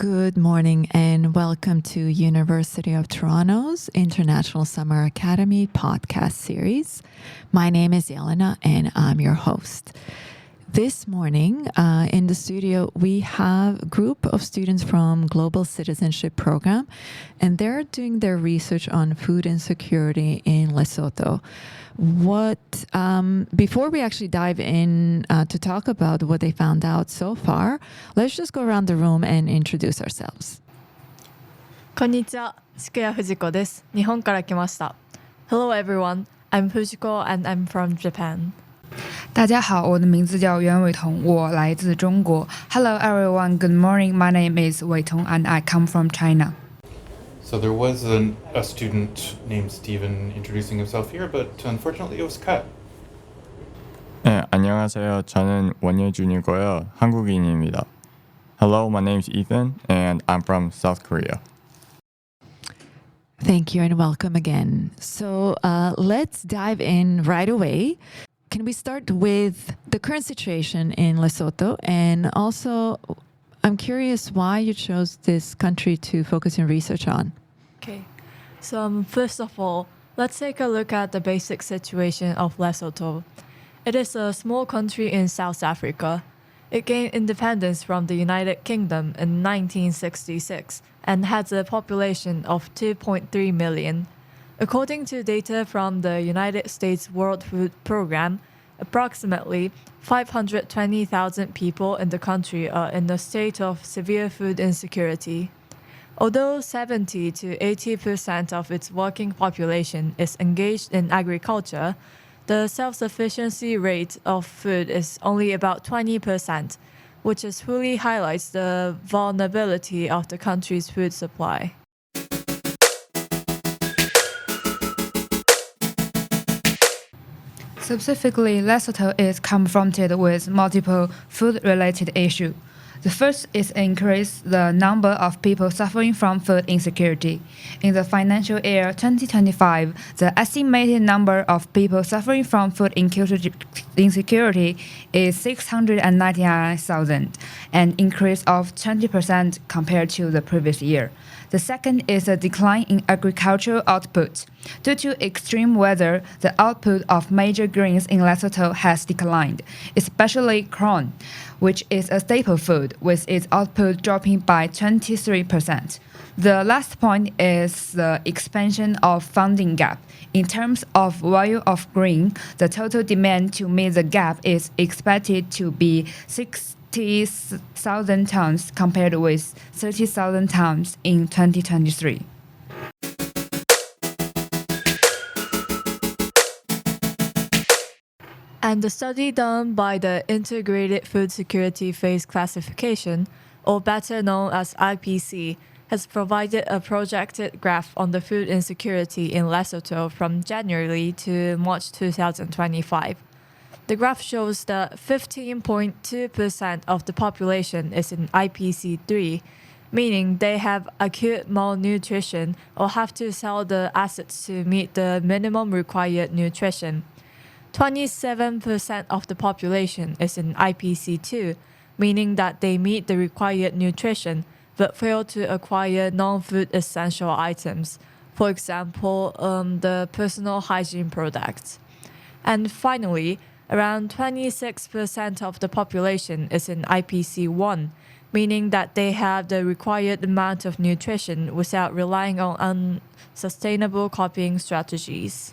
Good morning and welcome to University of Toronto's International Summer Academy podcast series. My name is Jelena and I'm your host. This morning in the studio, we have a group of students from Global Citizenship Program, and they're doing their research on food insecurity in Lesotho. Before we actually dive in to talk about what they found out so far, let's just go around the room and introduce ourselves. こんにちは、宿谷Fujikoです。日本から来ました。Hello everyone, I'm Fujiko and I'm from Japan. 大家好，我的名字叫袁伟彤，我来自中国。Hello everyone, good morning. My name is Weitong and I come from China. So there was a student named Steven introducing himself here, but unfortunately it was cut. 네, 안녕하세요. 저는 원예준이고요. 한국인입니다. Hello, my name is Ethan and I'm from South Korea. Thank you and welcome again. So let's dive in right away. Can we start with the current situation in Lesotho? And also, I'm curious why you chose this country to focus your research on. Okay, so first of all, let's take a look at the basic situation of Lesotho. It is a small country in South Africa. It gained independence from the United Kingdom in 1966 and has a population of 2.3 million. According to data from the United States World Food Program, approximately 520,000 people in the country are in a state of severe food insecurity. Although 70 to 80% of its working population is engaged in agriculture, the self-sufficiency rate of food is only about 20%, which fully highlights the vulnerability of the country's food supply. Specifically, Lesotho is confronted with multiple food-related issues. The first is increase the number of people suffering from food insecurity. In the financial year 2025, the estimated number of people suffering from food insecurity is 699,000, an increase of 20% compared to the previous year. The second is a decline in agricultural output. Due to extreme weather, the output of major grains in Lesotho has declined, especially corn, which is a staple food, with its output dropping by 23%. The last point is the expansion of funding gap. In terms of value of grain, the total demand to meet the gap is expected to be 60,000 tons compared with 30,000 tons in 2023. And the study done by the Integrated Food Security Phase Classification, or better known as IPC, has provided a projected graph on the food insecurity in Lesotho from January to March 2025. The graph shows that 15.2% of the population is in IPC 3, meaning they have acute malnutrition or have to sell the assets to meet the minimum required nutrition. 27% of the population is in IPC 2, meaning that they meet the required nutrition but fail to acquire non-food essential items, for example, the personal hygiene products. And finally, around 26% of the population is in IPC 1, meaning that they have the required amount of nutrition without relying on unsustainable copying strategies.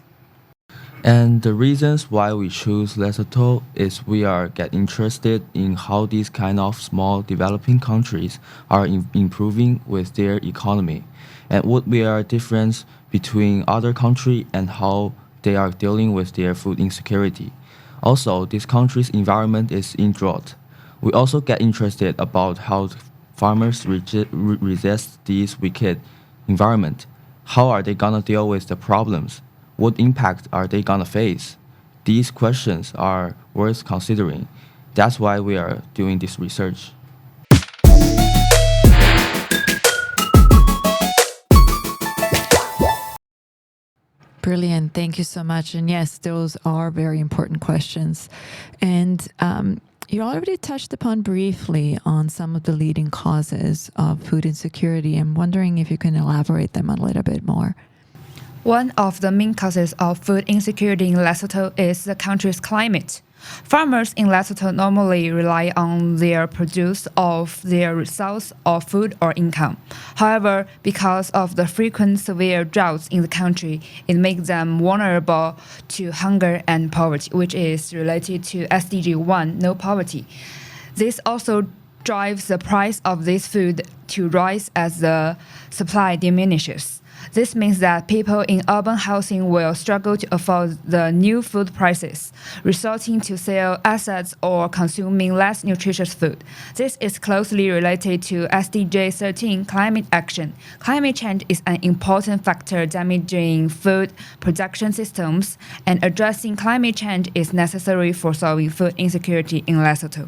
And the reasons why we choose Lesotho is we are get interested in how these kind of small developing countries are improving with their economy, and what we are difference between other countries and how they are dealing with their food insecurity. Also, this country's environment is in drought. We also get interested about how farmers resist this wicked environment. How are they gonna deal with the problems? What impact are they gonna face? These questions are worth considering. That's why we are doing this research. Brilliant. Thank you so much. And yes, those are very important questions. And You already touched upon briefly on some of the leading causes of food insecurity. I'm wondering if you can elaborate them a little bit more. One of the main causes of food insecurity in Lesotho is the country's climate. Farmers in Lesotho normally rely on their produce of their results of food or income. However, because of the frequent severe droughts in the country, it makes them vulnerable to hunger and poverty, which is related to SDG 1, no poverty. This also drives the price of this food to rise as the supply diminishes. This means that people in urban housing will struggle to afford the new food prices, resulting to sell assets or consuming less nutritious food. This is closely related to SDG 13 climate action. Climate change is an important factor damaging food production systems, and addressing climate change is necessary for solving food insecurity in Lesotho.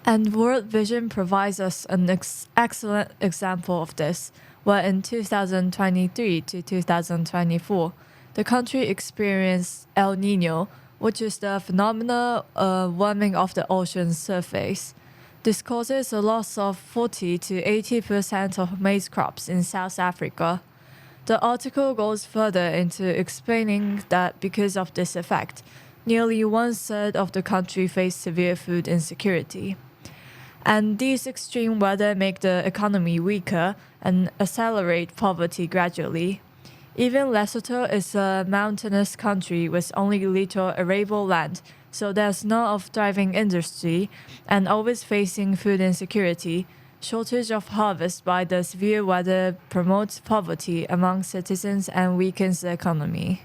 And World Vision provides us an excellent example of this, where in 2023 to 2024, the country experienced El Nino, which is the phenomenal warming of the ocean's surface. This causes a loss of 40 to 80% of maize crops in South Africa. The article goes further into explaining that because of this effect, nearly 1/3 of the country face severe food insecurity. And these extreme weather make the economy weaker and accelerate poverty gradually. Even Lesotho is a mountainous country with only little arable land, so there's not a thriving industry, and always facing food insecurity. Shortage of harvest by the severe weather promotes poverty among citizens and weakens the economy.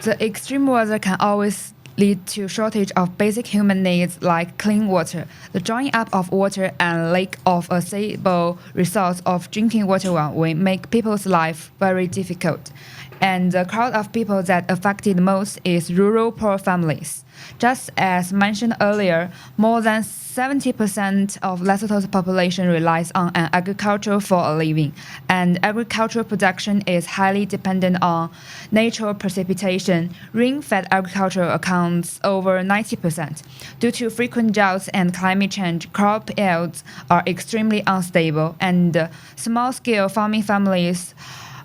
The extreme weather can always lead to shortage of basic human needs like clean water. The drying up of water and lack of a stable resource of drinking water will make people's life very difficult. And the crowd of people that affected most is rural poor families. Just as mentioned earlier, more than 70% of Lesotho's population relies on an agriculture for a living, and agricultural production is highly dependent on natural precipitation. Rain-fed agriculture accounts over 90%. Due to frequent droughts and climate change, crop yields are extremely unstable, and small-scale farming families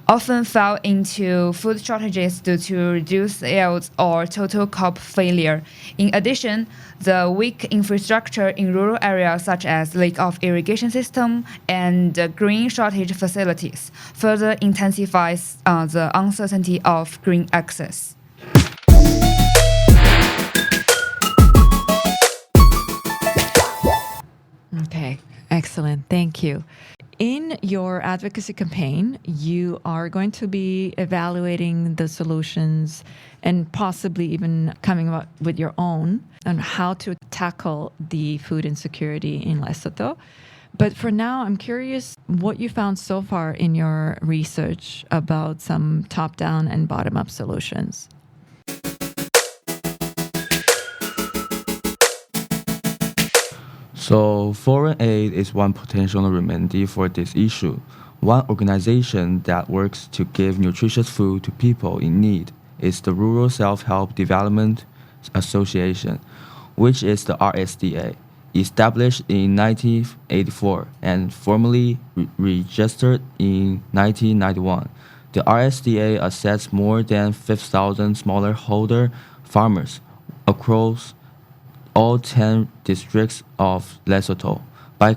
often fall into food shortages due to reduced yields or total crop failure. In addition, the weak infrastructure in rural areas such as lack of irrigation system and green shortage facilities further intensifies the uncertainty of green access. Okay, excellent. Thank you. In your advocacy campaign, you are going to be evaluating the solutions and possibly even coming up with your own on how to tackle the food insecurity in Lesotho. But for now, I'm curious what you found so far in your research about some top-down and bottom-up solutions. So, foreign aid is one potential remedy for this issue. One organization that works to give nutritious food to people in need is the Rural Self-Help Development Association, which is the RSDA, established in 1984 and formally registered in 1991. The RSDA accepts more than 5,000 smallholder farmers across all 10 districts of Lesotho by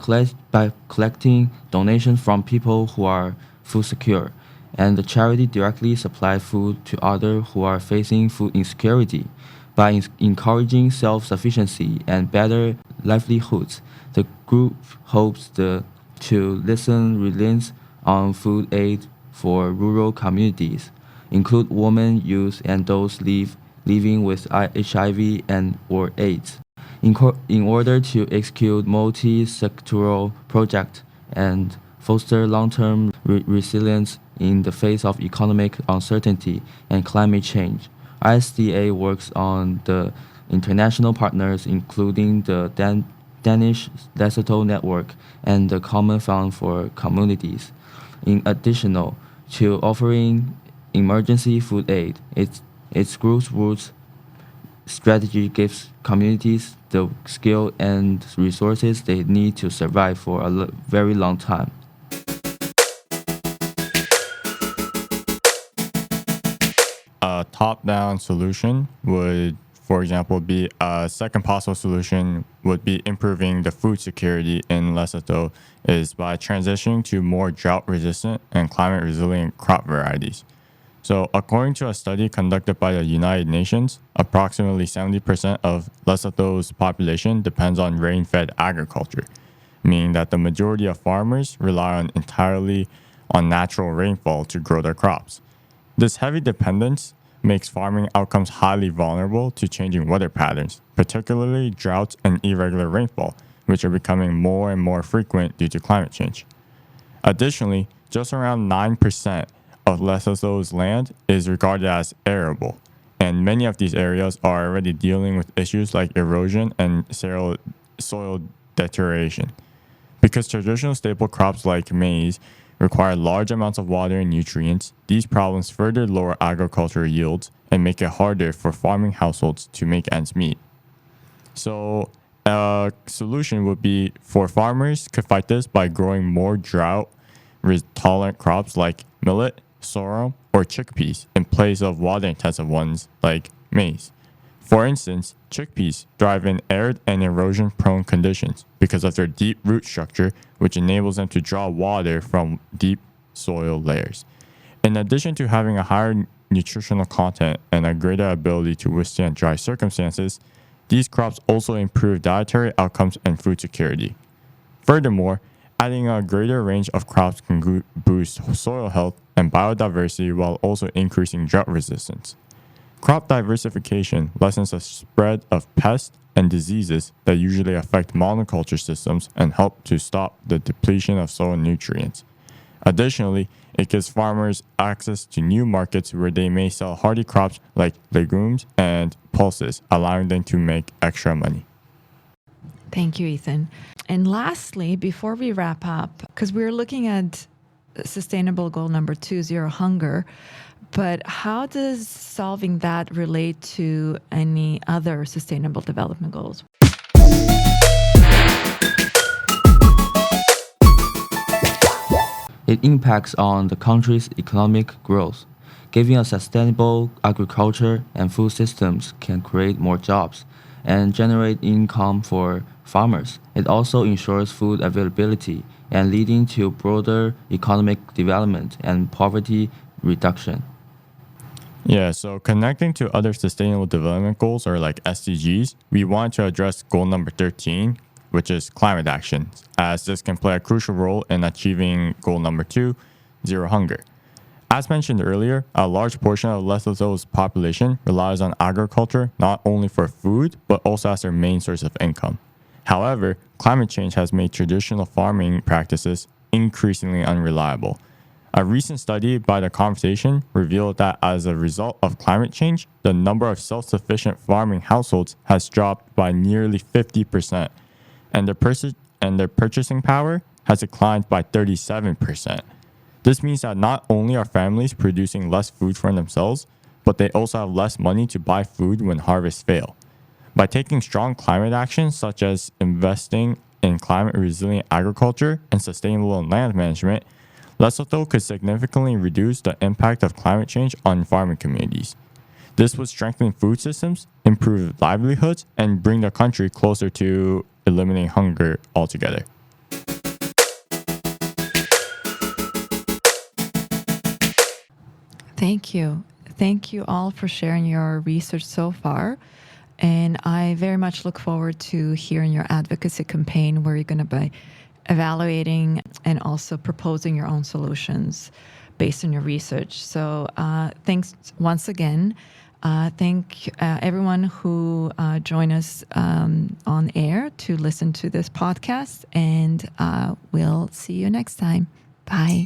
collecting donations from people who are food secure, and the charity directly supplies food to others who are facing food insecurity. By encouraging self-sufficiency and better livelihoods, the group hopes to lessen reliance on food aid for rural communities, include women, youth, and those living with HIV and or AIDS. In order to execute multi-sectoral projects and foster long-term resilience in the face of economic uncertainty and climate change, ISDA works on the international partners, including the Danish Lesotho Network and the Common Fund for Communities. In addition to offering emergency food aid. Its grassroots strategy gives communities the skill and resources they need to survive for a very long time. A top-down solution would, for example, be a second possible solution would be improving the food security in Lesotho is by transitioning to more drought-resistant and climate-resilient crop varieties. So according to a study conducted by the United Nations, approximately 70% of Lesotho's population depends on rain-fed agriculture, meaning that the majority of farmers rely entirely on natural rainfall to grow their crops. This heavy dependence makes farming outcomes highly vulnerable to changing weather patterns, particularly droughts and irregular rainfall, which are becoming more and more frequent due to climate change. Additionally, just around 9% of Lesotho's land is regarded as arable, and many of these areas are already dealing with issues like erosion and soil deterioration. Because traditional staple crops like maize require large amounts of water and nutrients, these problems further lower agricultural yields and make it harder for farming households to make ends meet. So a solution would be for farmers could fight this by growing more drought-tolerant crops like millet, sorghum, or chickpeas in place of water-intensive ones like maize. For instance, chickpeas thrive in arid and erosion-prone conditions because of their deep root structure, which enables them to draw water from deep soil layers. In addition to having a higher nutritional content and a greater ability to withstand dry circumstances, these crops also improve dietary outcomes and food security. Furthermore, adding a greater range of crops can boost soil health and biodiversity while also increasing drought resistance. Crop diversification lessens the spread of pests and diseases that usually affect monoculture systems and help to stop the depletion of soil nutrients. Additionally, it gives farmers access to new markets where they may sell hardy crops like legumes and pulses, allowing them to make extra money. Thank you, Ethan. And lastly, before we wrap up, because we're looking at sustainable goal number 2, zero hunger, but how does solving that relate to any other sustainable development goals? It impacts on the country's economic growth. Giving a sustainable agriculture and food systems can create more jobs and generate income for farmers. It also ensures food availability and leading to broader economic development and poverty reduction. Yeah, so connecting to other sustainable development goals or like SDGs, we want to address goal number 13, which is climate action, as this can play a crucial role in achieving goal number 2, zero hunger. As mentioned earlier, a large portion of Lesotho's population relies on agriculture not only for food, but also as their main source of income. However, climate change has made traditional farming practices increasingly unreliable. A recent study by The Conversation revealed that as a result of climate change, the number of self-sufficient farming households has dropped by nearly 50%, and their purchasing power has declined by 37%. This means that not only are families producing less food for themselves, but they also have less money to buy food when harvests fail. By taking strong climate actions such as investing in climate-resilient agriculture and sustainable land management, Lesotho could significantly reduce the impact of climate change on farming communities. This would strengthen food systems, improve livelihoods, and bring the country closer to eliminating hunger altogether. Thank you. Thank you all for sharing your research so far. And I very much look forward to hearing your advocacy campaign where you're going to be evaluating and also proposing your own solutions based on your research. So thanks once again. Thank everyone who joined us on air to listen to this podcast. And we'll see you next time. Bye.